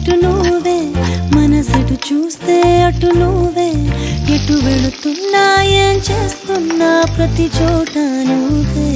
ఇటు నువ్వే, మనసెటు చూస్తే అటు నువ్వే. ఎటు వెళుతున్నా ఏం చేస్తున్నా ప్రతి చోట నువ్వే.